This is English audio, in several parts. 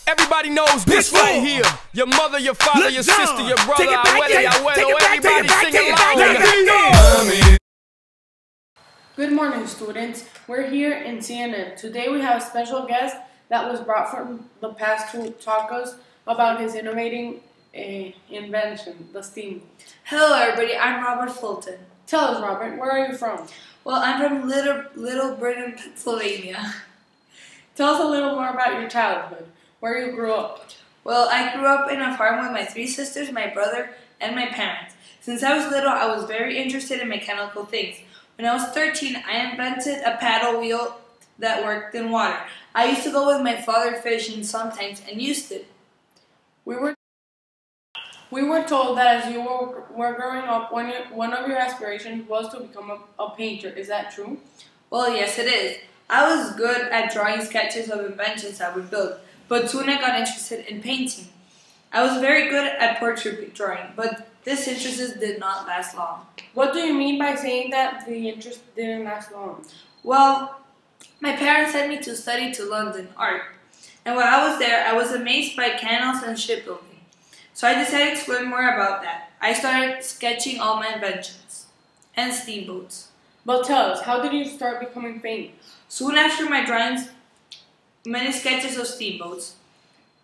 Everybody knows this right here. Your mother, your father, your sister, your brother, everybody sing along. Good morning, students. We're here in CNN. Today we have a special guest that was brought from the past to talk us about his innovating invention, the steamboat. Hello everybody, I'm Robert Fulton. Tell us, Robert, where are you from? Well, I'm from Little Britain, Pennsylvania. Tell us a little more about your childhood, where you grew up. Well, I grew up in a farm with my 3 sisters, my brother, and my parents. Since I was little, I was very interested in mechanical things. When I was 13, I invented a paddle wheel that worked in water. I used to go with my father fishing sometimes and used it. We were told that as you were growing up, one of your aspirations was to become a painter. Is that true? Well, yes it is. I was good at drawing sketches of inventions I would build, but soon I got interested in painting. I was very good at portrait drawing, but this interest did not last long. What do you mean by saying that the interest didn't last long? Well, my parents sent me to study to London art, and while I was there, I was amazed by canals and shipbuilding. So I decided to learn more about that. I started sketching all my inventions and steamboats. But tell us, how did you start becoming famous? Soon after my drawings, many sketches of steamboats,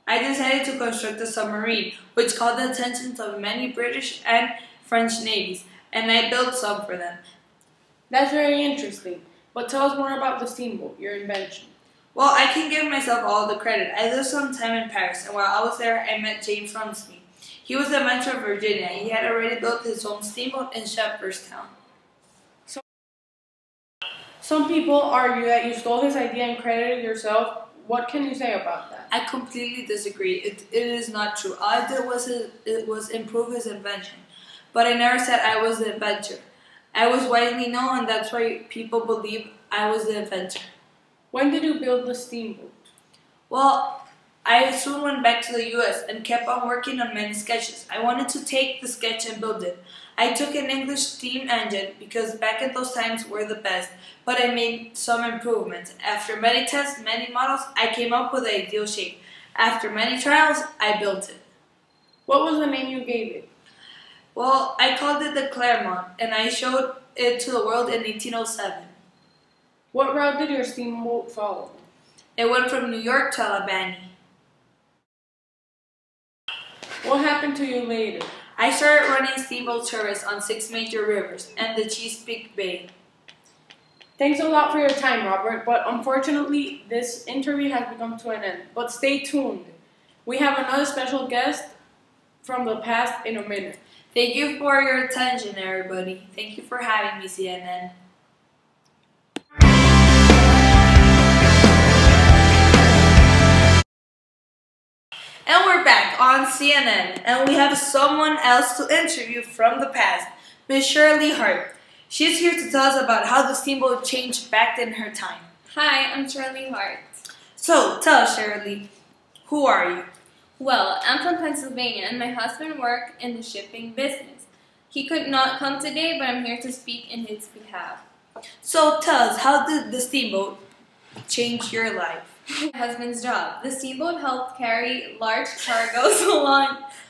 I decided to construct a submarine, which called the attention of many British and French navies, and I built some for them. That's very interesting. But tell us more about the steamboat, your invention. Well, I can give myself all the credit. I lived some time in Paris, and while I was there, I met James Rumsey. He was the inventor of Virginia. He had already built his own steamboat in Shepherdstown. Some people argue that you stole his idea and credited yourself. What can you say about that? I completely disagree. It is not true. All I did was improve his invention. But I never said I was the inventor. I was widely known, and that's why people believe I was the inventor. When did you build the steamboat? Well, I soon went back to the US and kept on working on many sketches. I wanted to take the sketch and build it. I took an English steam engine because back in those times were the best, but I made some improvements. After many tests, many models, I came up with the ideal shape. After many trials, I built it. What was the name you gave it? Well, I called it the Claremont, and I showed it to the world in 1807. What route did your steamboat follow? It went from New York to Albany. What happened to you later? I started running steamboat service on 6 major rivers and the Chesapeake Bay. Thanks a lot for your time, Robert, but unfortunately, this interview has come to an end. But stay tuned. We have another special guest from the past in a minute. Thank you for your attention, everybody. Thank you for having me, CNN. And we're back on CNN, and we have someone else to interview from the past, Miss Shirley Hart. She's here to tell us about how the steamboat changed back in her time. Hi, I'm Shirley Hart. So, tell us, Shirley, who are you? Well, I'm from Pennsylvania, and my husband works in the shipping business. He could not come today, but I'm here to speak in his behalf. So, tell us, how did the steamboat change your life? My husband's job. The steamboat helped carry large cargoes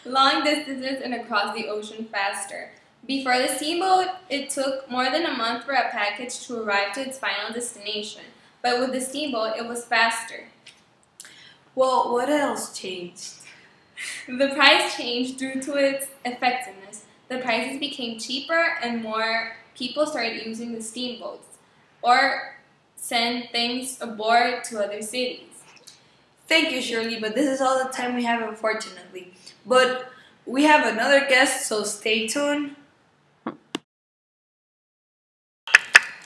long distances and across the ocean faster. Before the steamboat, it took more than a month for a package to arrive to its final destination. But with the steamboat, it was faster. Well, what else changed? The price changed due to its effectiveness. The prices became cheaper and more people started using the steamboats or send things aboard to other cities. Thank you, Shirley, but this is all the time we have, unfortunately. But we have another guest, so stay tuned.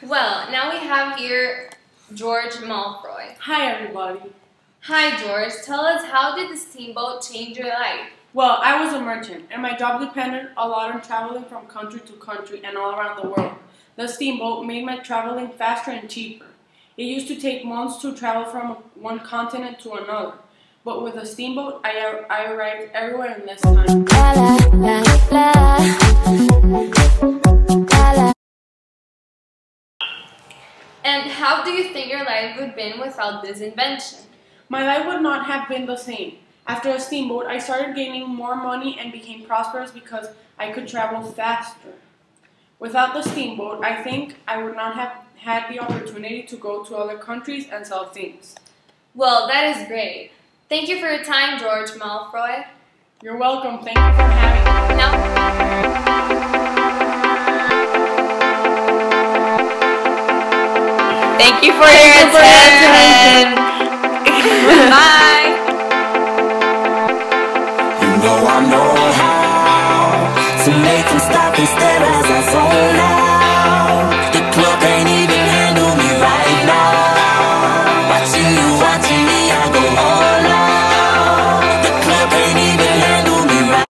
Well, now we have here George Malfroy. Hi, everybody. Hi, George. Tell us, how did the steamboat change your life? Well, I was a merchant, and my job depended a lot on traveling from country to country and all around the world. The steamboat made my traveling faster and cheaper. It used to take months to travel from one continent to another, but with a steamboat, I arrived everywhere in less time. And how do you think your life would have been without this invention? My life would not have been the same. After a steamboat, I started gaining more money and became prosperous because I could travel faster. Without the steamboat, I think I would not have had the opportunity to go to other countries and sell things. Well, that is great. Thank you for your time, George Malfoy. You're welcome. Thank you for having me. Now, Thank you for your attention. bye. You know I know how to make them stop and stare as I zone out.